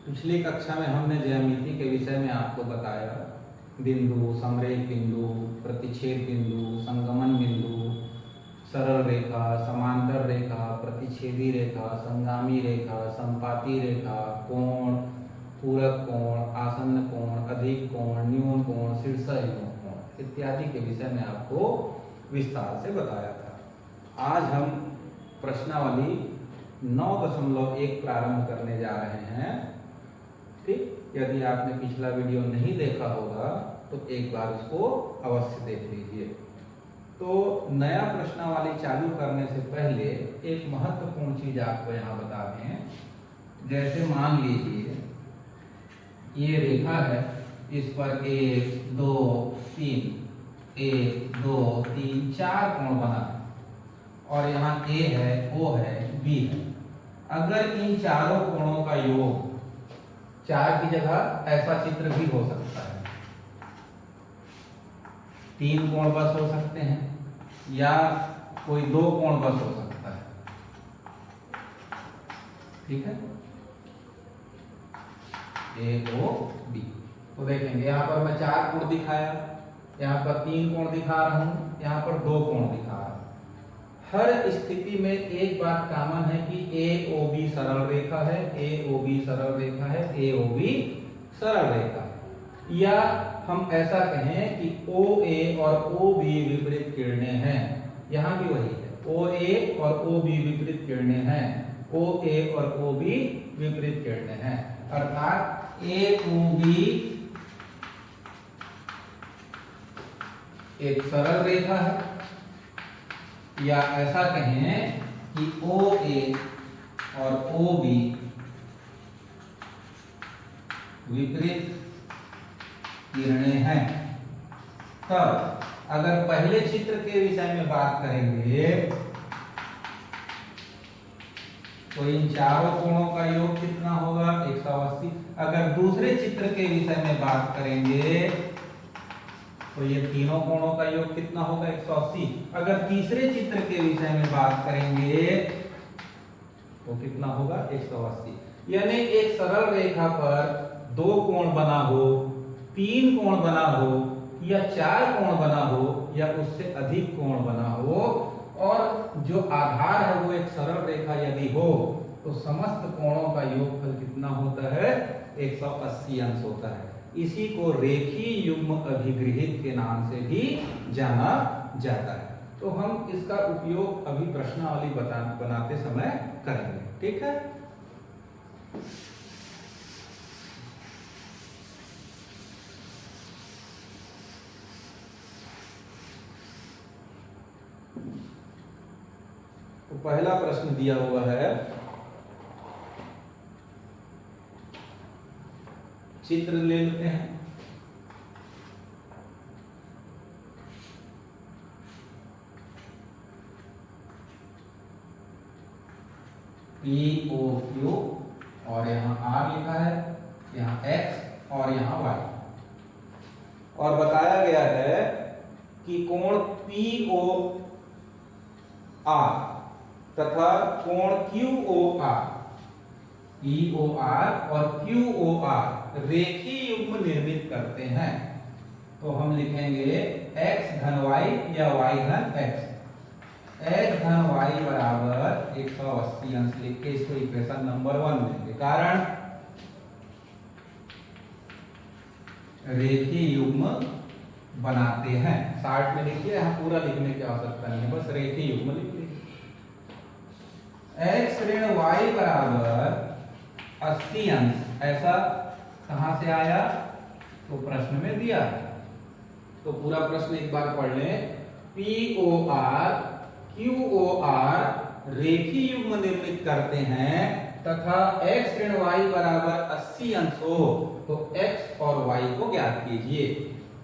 पिछली कक्षा में हमने ज्यामिति के विषय में आपको बताया बिंदु, समरेख बिंदु, प्रतिच्छेद बिंदु, संगमन बिंदु, सरल रेखा, समांतर रेखा, प्रतिच्छेदी रेखा, संगामी रेखा, संपाती रेखा, कोण, पूरक कोण, आसन्न कोण, अधिक कोण, न्यून कोण, शीर्षः न्यून कोण इत्यादि के विषय में आपको विस्तार से बताया था। आज हम प्रश्नावली 9.1 प्रारंभ करने जा रहे हैं। ठीक, यदि आपने पिछला वीडियो नहीं देखा होगा तो एक बार उसको अवश्य देख लीजिए। तो नया प्रश्नावली चालू करने से पहले एक महत्वपूर्ण चीज आपको यहाँ बता दें। जैसे मान लीजिए ये रेखा है, इस पर 1 2 3 1 2 3 4 कोण बना है और यहाँ A है, O है, B है। अगर इन चारों कोणों का योग 4 की जगह ऐसा चित्र भी हो सकता है, 3 कोण बस हो सकते हैं या कोई 2 कोण बस हो सकता है। ठीक है, A O B। तो देखेंगे यहाँ पर मैं 4 कोण दिखाया, यहाँ पर 3 कोण दिखा रहा हूं, यहाँ पर 2 कोण दिखा रहा हूं। हर स्थिति में एक बात कॉमन है कि AOB सरल रेखा है, AOB सरल रेखा है, AOB सरल रेखा है। या हम ऐसा कहें कि OA और OB विपरीत किरणें हैं, यहां भी वही है, OA और OB विपरीत किरणें हैं, OA और OB विपरीत किरणें हैं। अर्थात AOB एक सरल रेखा है, या ऐसा कहें कि OA और OB विपरीत किरणें हैं। तब अगर पहले चित्र के विषय में बात करेंगे तो इन चारों कोणों का योग कितना होगा, 180। अगर दूसरे चित्र के विषय में बात करेंगे तो ये तीनों कोणों का योग कितना होगा, 180। अगर तीसरे चित्र के विषय में बात करेंगे तो कितना होगा, 180। यानी एक सरल रेखा पर 2 कोण बना हो, 3 कोण बना हो या 4 कोण बना हो या उससे अधिक कोण बना हो और जो आधार है वो एक सरल रेखा यदि हो तो समस्त कोणों का योगफल कितना होता है, 180 अंश होता है। इसी को रेखीय युग्म अभिगृहित के नाम से भी जाना जाता है। तो हम इसका उपयोग अभी प्रश्नावली बनाते समय करेंगे। ठीक है, तो पहला प्रश्न दिया हुआ है, चित्र ले लेते हैं। POQ और यहाँ R लिखा है, यहाँ X और यहाँ Y, और बताया गया है कि कोण POR तथा कोण QOR, POR और QOR रेखीय युग्म निर्मित करते हैं। तो हम लिखेंगे x धन y या y धन x, x धन y बराबर 180 अंश लिख के इसको इक्वेशन नंबर 1 लेंगे। कारण रेखीय युग्म बनाते हैं। शार्ट में लिखिए, यहाँ पूरा लिखने की आवश्यकता नहीं है, बस रेखीय युग्म लिख लीजिए। x ऋण y बराबर 80 अंश, ऐसा कहां से आया, तो प्रश्न में दिया है। तो पूरा प्रश्न एक बार पढ़ लें। POR QOR रेखीय युग्म निर्मित करते हैं तथा x ऋण y बराबर 80 अंश हो तो x और y को ज्ञात कीजिए।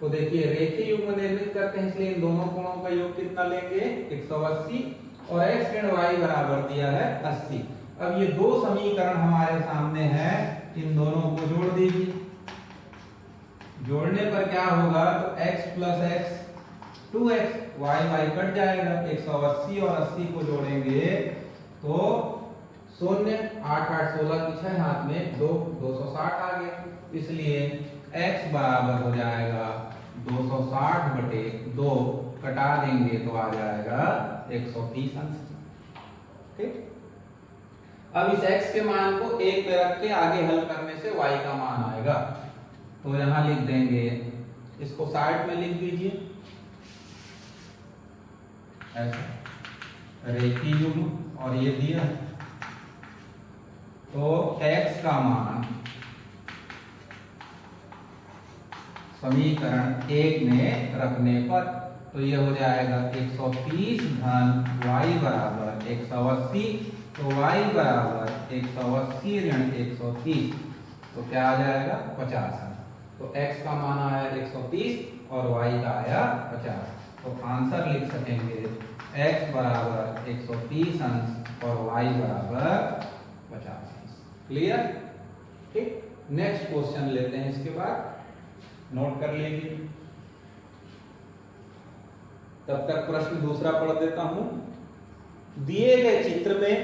तो देखिए रेखीय युग्म निर्मित करते हैं, इसलिए इन दोनों कोणों का योग कितना लेंगे, 180, और x ऋण y बराबर दिया है 80। अब ये दो समीकरण हमारे सामने हैं, इन दोनों को जोड़ दीजिए। जोड़ने पर क्या होगा, तो x plus x 2x, y cut जाएगा, 180 और 80 को जोड़ेंगे तो शून्य, 8 8 16 की 6 हाथ में 2, 260 आ गया। इसलिए x बराबर हो जाएगा 260 बटे 2, कटा देंगे तो आ जाएगा 130 अंश। ठीक, अब इस x के मान को 1 पे रख के आगे हल करने से y का मान आएगा। तो यहां लिख देंगे, इसको साइड में लिख दीजिए ऐसा रेखीय युग्म, और ये दिया तो x का मान समीकरण 1 में रखने पर तो ये हो जाएगा 130 धन y बराबर 180, तो y बराबर 180 ऋण 130, तो क्या आ जाएगा 50। तो x का मान आया 130 और y का आया 50। तो आंसर लिख सकेंगे x बराबर 130 अंश और y बराबर 50 अंश। क्लियर? ठीक, नेक्स्ट क्वेश्चन लेते हैं। इसके बाद नोट कर लीजिए, तब तक प्रश्न दूसरा पढ़ देता हूं। दिए गए चित्र में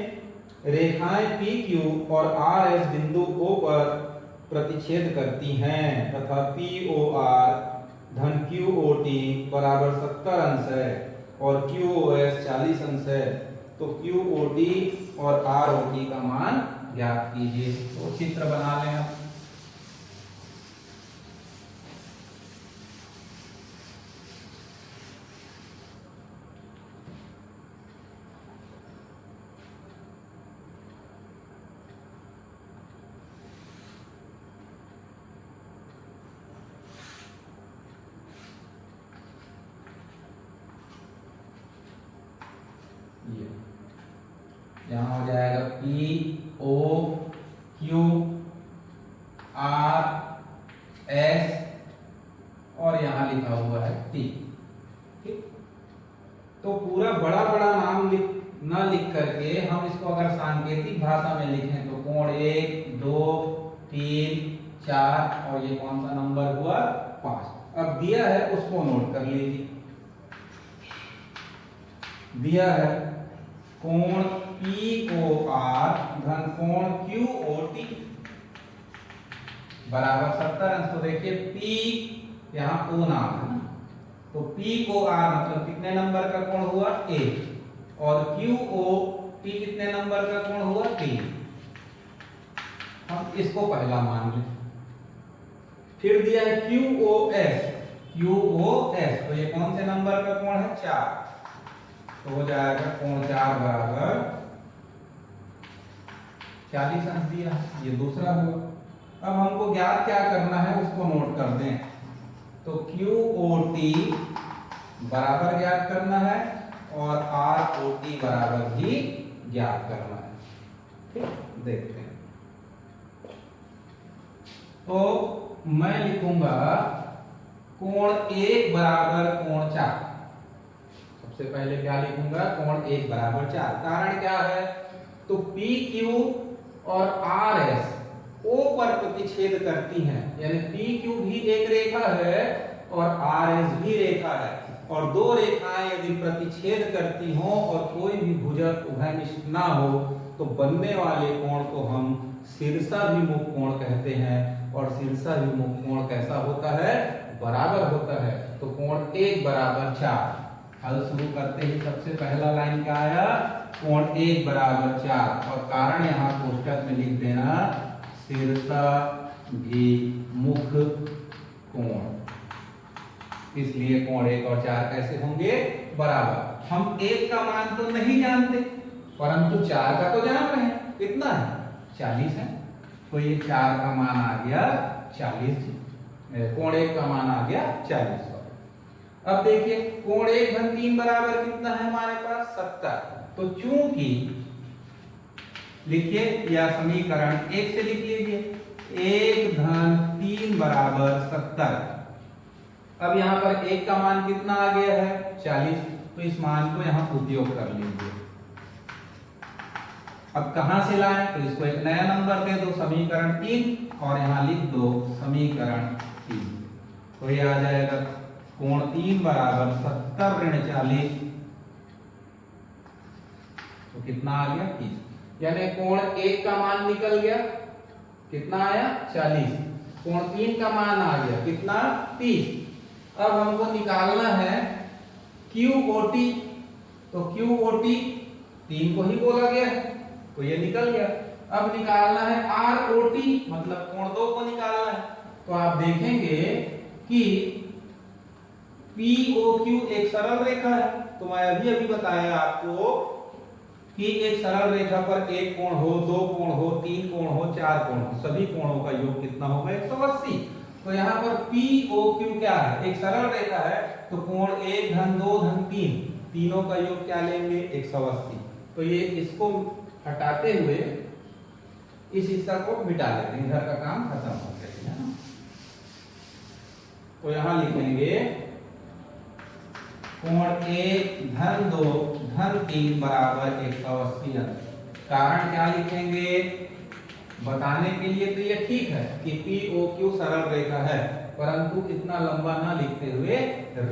रेखाएं PQ और RS बिंदु O पर प्रतिच्छेद करती हैं तथा POR धन QOT बराबर 70 अंश है और QOS 40 अंश है। तो QOT और ROT का मान ज्ञात कीजिए। तो चित्र बना लें आप। यहाँ हो जाएगा P O Q R S और यहाँ लिखा हुआ है T। ठीक, तो पूरा बड़ा बड़ा नाम न लिख करके हम इसको अगर सांकेतिक भाषा में लिखें तो कोण 1 2 3 4 और ये कौन सा नंबर हुआ 5। अब दिया है उसको नोट कर लीजिए। दिया है कोण POR धन कोण QOT बराबर 70 अंश। तो देखिए P यहाँ O नाम है, तो POR मतलब कितने नंबर का कोण हुआ 1 और QOT कितने नंबर का कोण हुआ 3। हम इसको पहला मान लें। फिर दिया है QOS, तो ये कौन से नंबर का कोण है 4, तो हो जाएगा कोण 4 बराबर 40 अंश दिया, ये दूसरा हुआ। अब हमको ज्ञात क्या करना है उसको नोट कर दें। तो QOT बराबर ज्ञात करना है और ROT बराबर भी ज्ञात करना है। ठीक, देखते हैं। तो मैं लिखूंगा कोण 1 बराबर कोण 4। सबसे पहले क्या लिखूंगा, कोण 1 बराबर 4। कारण क्या है, तो PQ और RS O पर प्रतिच्छेद करती हैं, यानी PQ भी एक रेखा है और RS भी रेखा है, और दो रेखाएं यदि प्रतिच्छेद करती हों और कोई भी भुजक उभयनिष्ठ ना हो तो बनने वाले कोण को हम शीर्षाभिमुख कोण कहते हैं। और शीर्षाभिमुख कोण कैसा होता है, बराबर होता है। तो कोण 1 बराबर 4। हल शुरू करते ही सबसे पहला लाइन क्या आया, कोण 1 बराबर 4, और कारण यहाँ कोष्टक में लिख देना शीर्षाभिमुख कोण। इसलिए कोण 1 और 4 कैसे होंगे, बराबर। हम 1 का मान तो नहीं जानते परंतु 4 का तो जान रहे हैं। कितना है 40 है, तो ये 4 का मान आ गया 40, कोण 1 का मान आ गया 40। अब देखिए कोण 1 धन 3 बराबर कितना है हमारे पास 70। तो चूंकि लिखिए या समीकरण 1 से लिख लीजिए 1 धन 3 बराबर 70। अब यहाँ पर 1 का मान कितना आ गया है 40, तो इस मान को यहाँ उपयोग कर लीजिए। अब कहां से लाएं, तो इसको एक नया नंबर दे दो, समीकरण 3, और यहाँ लिख दो समीकरण 3। तो ये आ जाएगा कोण 3 बराबर 70 ऋण 40, तो कितना आ गया 30। यानी कोण 1 का मान निकल गया, कितना आया 40। कोण 3 का मान आ गया, कितना 30। अब हमको निकालना है QOT, तो QOT 3 को ही बोला गया है तो ये निकल गया। अब निकालना है ROT, मतलब कोण 2 को निकालना है। तो आप देखेंगे कि POQ एक सरल रेखा है, तो मैं अभी बताया आपको कि एक सरल रेखा पर एक कोण हो, 2 कोण हो, 3 कोण हो, 4 कोण हो, सभी कोणों का योग कितना होगा 180। तो यहाँ पर POQ क्या है, एक सरल रेखा है, तो कोण 1 धन 2 धन 3 तीनों का योग क्या लेंगे 180। तो ये इसको हटाते हुए इस हिस्सा को मिटा लेते हैं, इधर का काम खत्म हो गया है। तो यहां लिखेंगे कोण 1 धन 2 धन 3 बराबर 180 अंश। कारण क्या लिखेंगे, बताने के लिए तो ये ठीक है कि POQ सरल रेखा है, परंतु इतना लंबा ना लिखते हुए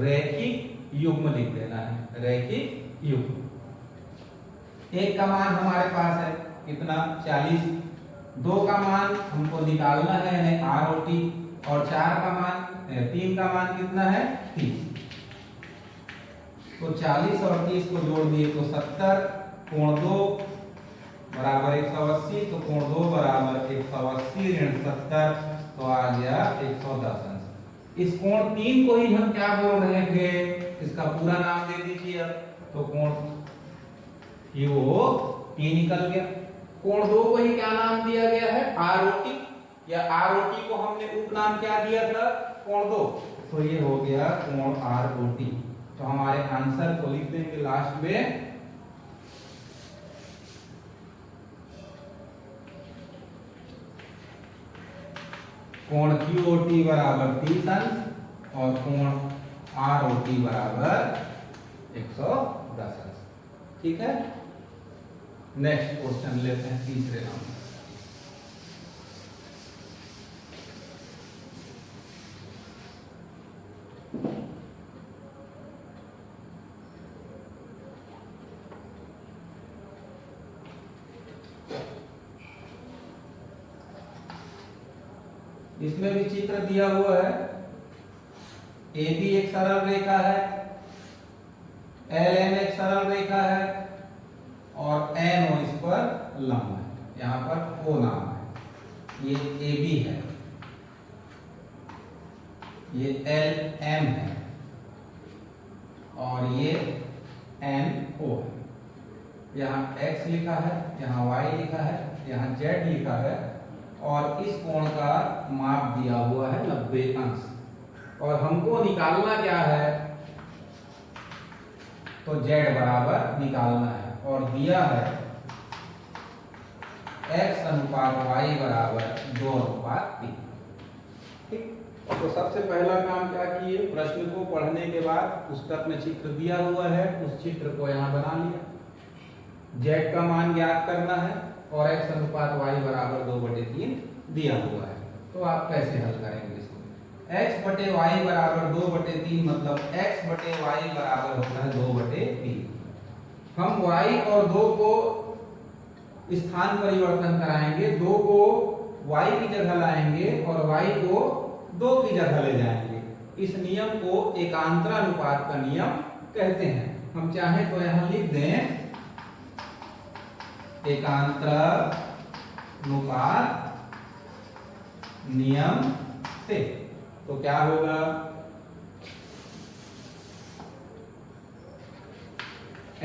रैखिक युग्म लिख देना है, रैखिक युग्म। 1 का मान हमारे पास है कितना 40, 2 का मान हमको निकालना है ROT, और 4 का मान 3 का मान कितना है 30। तो 40 और 30 को जोड़ दिए तो 70, कोण 2 बराबर 180, तो कोण 2 बराबर 180 ऋण 70, तो आ गया 110 अंश। इस कोण 3 को ही हम क्या बोल रहे थे, इसका पूरा नाम दे दीजिए अब, तो कोण QOT निकल गया। कोण 2 को ही क्या नाम दिया गया है ROT, या ROT को हमने उपनाम क्या दिया था कोण 2, तो ये हो गया कोण ROT। तो हमारे आंसर को लिख देंगे लास्ट में कोण QOT बराबर 30 अंश और कोण ROT बराबर 110 अंश। ठीक है, नेक्स्ट क्वेश्चन लेते हैं तीसरे नंबर। इसमें भी चित्र दिया हुआ है, AB एक सरल रेखा है, LM एक सरल रेखा है और NO इस पर लंब है। यहाँ पर O नाम है, ये AB है, ये LM है और ये NO है। यहाँ X लिखा है, यहाँ Y लिखा है, यहाँ Z लिखा है और इस कोण का माप दिया हुआ है 90 अंश। और हमको निकालना क्या है, तो Z बराबर निकालना है और दिया है X अनुपात Y बराबर 2:3। ठीक, तो सबसे पहला काम क्या किए, प्रश्न को पढ़ने के बाद पुस्तक में चित्र दिया हुआ है, उस चित्र को यहाँ बना लिया। Z का मान ज्ञात करना है और X अनुपात Y बराबर 2/3 दिया हुआ है। तो आप कैसे हल करेंगे इसको, X बटे Y बराबर 2/3, मतलब X बटे Y बराबर होता है 2/3। हम Y और 2 को स्थान परिवर्तन कराएंगे, 2 को Y की जगह लाएंगे और Y को 2 की जगह ले जाएंगे। इस नियम को एकांतरानुपात का नियम कहते हैं। हम चाहें तो यहां लिख दें एकांतरानुपात नियम से, तो क्या होगा,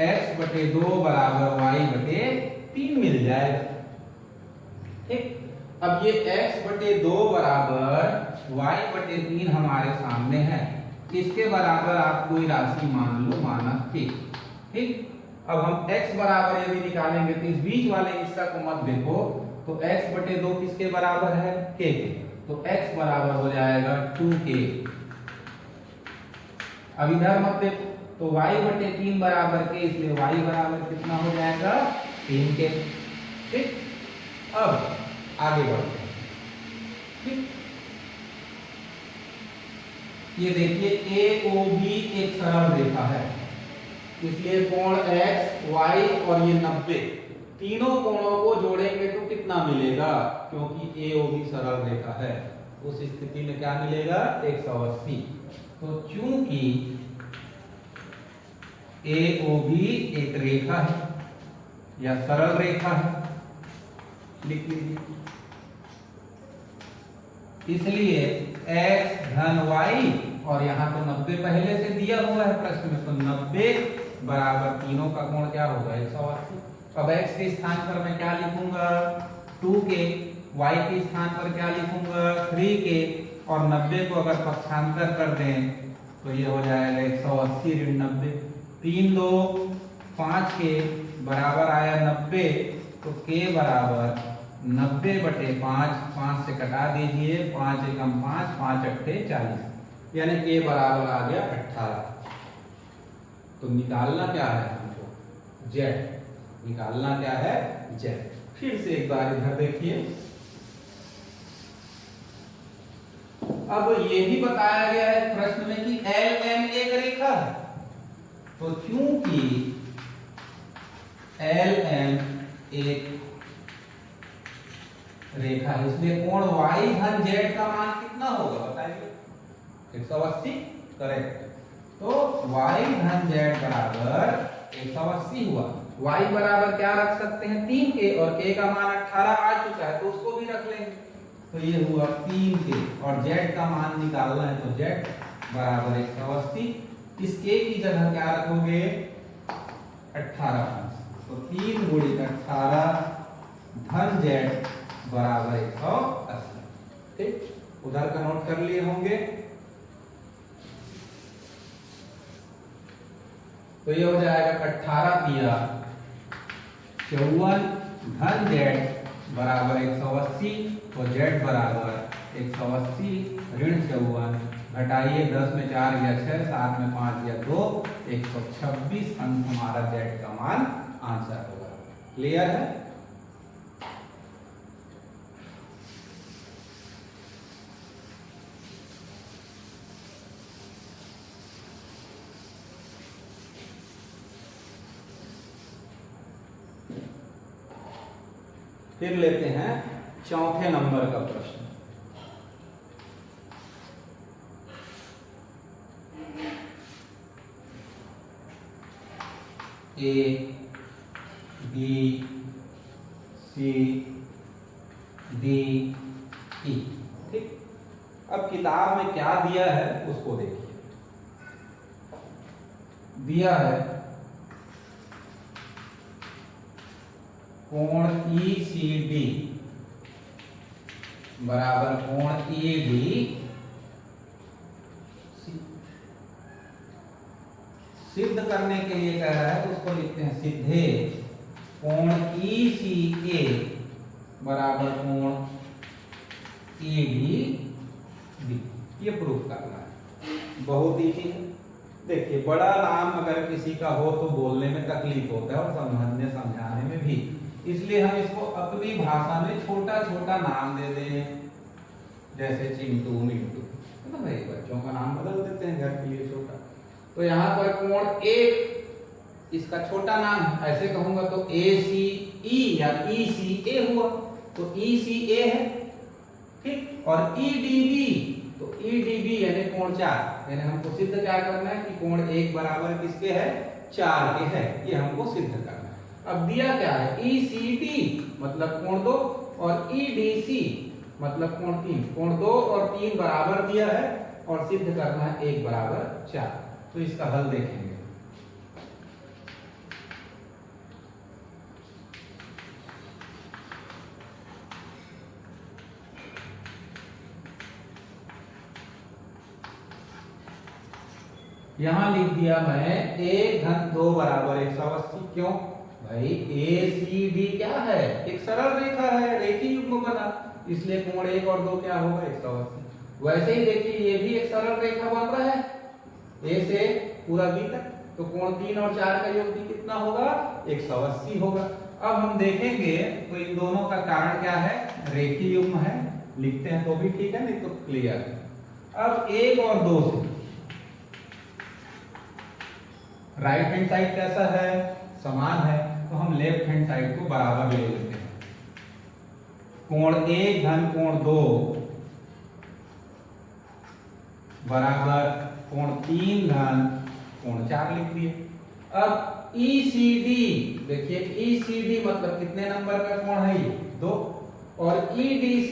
X बटे 2 बराबर Y बटे 3 मिल जाएगा। ठीक, अब ये X बटे 2 बराबर Y बटे 3 हमारे सामने है, इसके बराबर आप कोई राशि मान लो, मानक के। ठीक, अब हम x बराबर यदि निकालेंगे तो इस बीच वाले हिस्सा को मत देखो, तो x बटे 2 किसके बराबर है k के, तो x बराबर हो जाएगा 2k। अब इधर मत देखो, तो y बटे 3 बराबर k, इसलिए y बराबर कितना हो जाएगा 3k। ठीक, अब आगे बढ़ते हैं। ठीक, ये देखिए AOB एक सरल रेखा है, इसलिए कोण x, y और ये 90 तीनों कोणों को जोड़ेंगे तो कितना मिलेगा, क्योंकि AOB सरल रेखा है, उस स्थिति में क्या मिलेगा 180। तो चूंकि AOB एक रेखा है या सरल रेखा है, लिख लीजिए, इसलिए x धन y, और यहाँ तो 90 पहले से दिया हुआ है प्रश्न में, तो 90 बराबर तीनों का कोण क्या होगा 180। अब x के स्थान पर मैं क्या लिखूंगा 2k, y के स्थान पर क्या लिखूंगा 3k, और 90 को अगर पक्षांतर कर दें तो ये हो जाएगा 180 ऋण 90, 3 2 5 के बराबर आया 90, तो k बराबर 90/5, 5 से कटा दीजिए, 5 एकम 5, 5 अट्ठे 40, यानी k बराबर आ गया 18। तो निकालना क्या है हमको z, निकालना क्या है z। फिर से एक बार इधर देखिए, अब ये भी बताया गया है प्रश्न में कि LM एक रेखा है, तो क्योंकि LM एक रेखा है इसलिए कोण y धन z का मान कितना होगा बताइए 180, करेक्ट। तो y धन z बराबर 180 हुआ। y बराबर क्या रख सकते हैं 3k, और k का मान 18 आ चुका है तो उसको भी रख लेंगे, तो ये हुआ 3k, और z का मान निकालना है तो z बराबर 180। इस k की जगह क्या रखोगे 18, तो 3 गुणित 18 धन z बराबर 180। ठीक, उधर का नोट कर लिए होंगे। तो ये हो जाएगा 18 दिया 54 धन z बराबर 180, तो z बराबर 180 ऋण 54, घटाइए 10 में 4 गया 6, 7 में 5 गया 2, 126 अंक हमारा z का मान आंसर होगा। क्लियर है? फिर लेते हैं चौथे नंबर का प्रश्न। A B C D E। ठीक, अब किताब में क्या दिया है उसको देखिए। दिया है कोण ECD बराबर कोण EDC। सिद्ध करने के लिए कह रहा है तो उसको लिखते हैं सिद्धे कोण ECA बराबर कोण EDB। ये प्रूफ करना है, बहुत इजी है। देखिए, बड़ा नाम अगर किसी का हो तो बोलने में तकलीफ होता है और समझने समझाने में भी, इसलिए हम इसको अपनी भाषा में छोटा छोटा नाम दे दें, जैसे चिंटू मिंटू, तो भाई बच्चों का नाम बदल देते हैं घर के लिए छोटा। तो यहाँ पर कोण एक इसका छोटा नाम है, ऐसे कहूंगा तो ACE या ECA हुआ, तो ECA है। ठीक, और EDB, तो EDB यानी कोण 4, यानी हमको सिद्ध क्या करना है कि कोण 1 बराबर किसके है 4 के है, ये हमको सिद्ध करना है। अब दिया क्या है ECD मतलब कोण 2, और EDC मतलब कोण 3, कोण 2 और 3 बराबर दिया है और सिद्ध करना है 1 बराबर 4। तो इसका हल देखेंगे। यहां लिख दिया मैं 1 धन 2 बराबर 180। क्यों भाई, ACD क्या है एक सरल रेखा है, रेखीय युग्म बना, इसलिए कोण 1 और 2 क्या होगा 180। वैसे ही देखिए ये भी एक सरल रेखा बन रहा है A से पूरा B तक, तो कोण 3 और 4 का योग भी कितना होगा 180 होगा। अब हम देखेंगे तो इन दोनों का कारण क्या है रेखीय युग्म है, लिखते हैं तो भी ठीक है, नहीं तो क्लियर। अब 1 और 2 से राइट हैंड साइड कैसा है समान है, तो हम लेफ्ट हैंड साइड को बराबर ले लेते हैं। कोण 1 धन कोण 2 बराबर कोण 3 धन कोण 4 लिख दिए। अब ECD देखिए, ECD मतलब कितने नंबर का कोण है ये 2, और EDC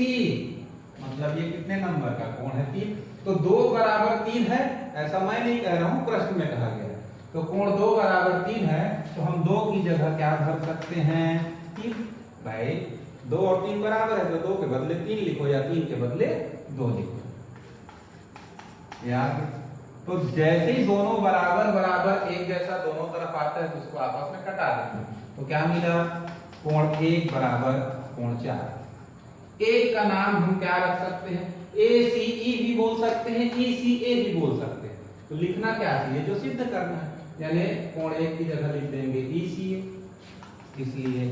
मतलब ये कितने नंबर का कोण है 3। तो 2 बराबर 3 है, ऐसा मैं नहीं कह रहा हूं, प्रश्न में कहा गया है। तो कोण 2 बराबर 3 है, तो हम 2 की जगह क्या भर सकते हैं 3। भाई 2 और 3 बराबर है, तो 2 के बदले 3 लिखो या 3 के बदले 2 लिखो यार। तो जैसे ही दोनों बराबर बराबर एक जैसा दोनों तरफ आता है तो उसको आपस में कटा देंगे। तो क्या मिला, कोण 1 बराबर कोण 4। एक का नाम हम क्या रख सकते हैं, ACE भी बोल सकते हैं, ECA भी बोल सकते हैं। तो लिखना क्या चाहिए, जो सिद्ध करना है, यानी कोण 1 की जगह लिख देंगे ECA, इसलिए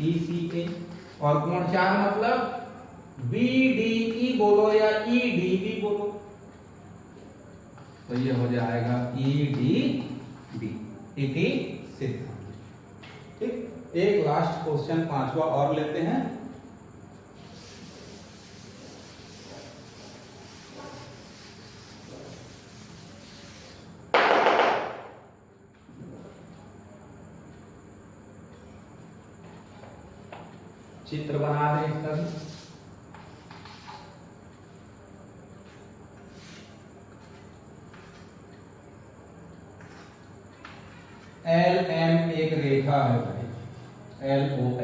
ECA। और कोण 4 मतलब BDE बोलो या EDB बोलो, तो ये हो जाएगा EDB, इति सिद्ध। ठीक, एक लास्ट क्वेश्चन 5वां और लेते हैं। चित्र बना रहे हैं इसका। LM एक रेखा है भाई, LOM।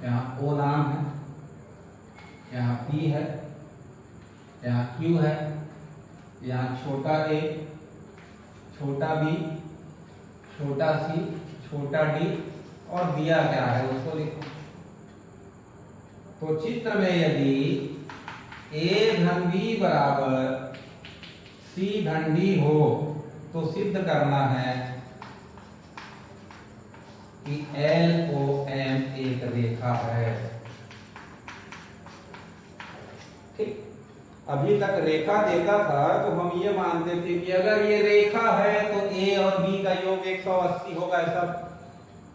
यहाँ O नाम है, यहाँ P है, यहाँ Q है, यहाँ छोटा a, छोटा b, छोटा c, छोटा d, और दिया क्या है उसको लिखो। तो चित्र में यदि a धन b बराबर c धन d हो तो सिद्ध करना है कि LOM एक रेखा है। ठीक, अभी तक रेखा देखा था तो हम ये मानते थे कि अगर ये रेखा है तो a और b का योग 180 होगा, ऐसा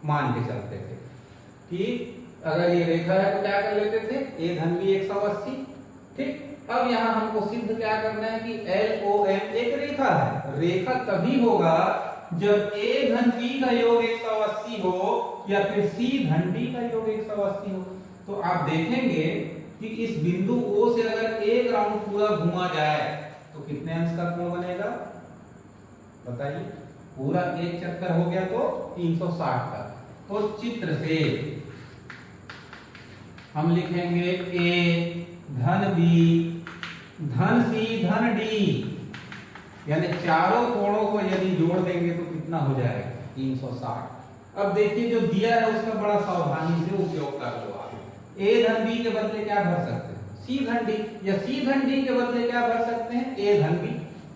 मान के चलते थे कि अगर ये रेखा है तो क्या कर लेते थे, a धन b 180। ठीक, अब यहाँ हमको सिद्ध क्या करना है कि LOM एक रेखा है। रेखा तभी होगा जब a धन b का योग 180 हो या फिर c धन d का योग 180 हो। तो आप देखेंगे कि इस बिंदु O से अगर एक राउंड पूरा घुमा जाए तो कितने अंश का कोण बनेगा बताइए। पूरा एक चक्कर हो गया तो 360 का। तो चित्र से हम लिखेंगे A धन B धन C धन D, यानी चारों कोणों को यदि जोड़ देंगे तो कितना हो जाएगा 360। अब देखिए जो दिया है उसका बड़ा सावधानी से उपयोग कर लो आप। A धन B के बदले क्या भर सकते हैं C धन D, या C धन D के बदले क्या भर सकते हैं A धन B,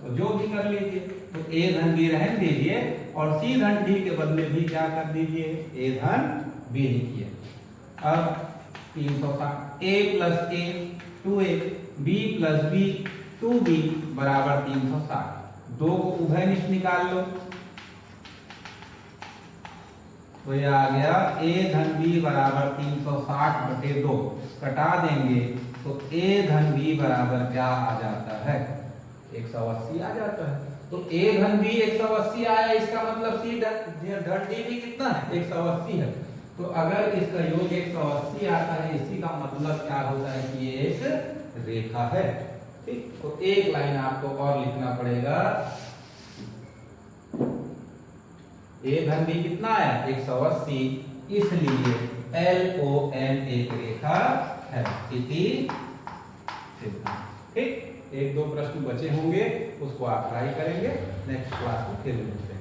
तो जो भी कर लीजिए। तो A धन B रहने दीजिए और C धन D के बदले भी क्या कर दीजिए A धन B लिखिए। अब 360, A plus A 2A, B plus B 2B बराबर 360। दो को उभयनिष्ठ निकाल लो तो ये आ गया A धन B बराबर 360/2, कटा देंगे तो A धन B बराबर क्या आ जाता है 180 आ जाता है। तो A धन B 180 आया, इसका मतलब C धन D भी कितना है 180 है। तो अगर इसका योग 180 आता है, इसी का मतलब क्या होता है कि ये एक रेखा है। ठीक, तो एक लाइन आपको और लिखना पड़ेगा। A धन B कितना आया 180, इसलिए LOM एक रेखा है इति सिद्ध। ठीक, एक दो प्रश्न बचे होंगे उसको आप ट्राई करेंगे, नेक्स्ट क्लास में फिर मिलते हैं।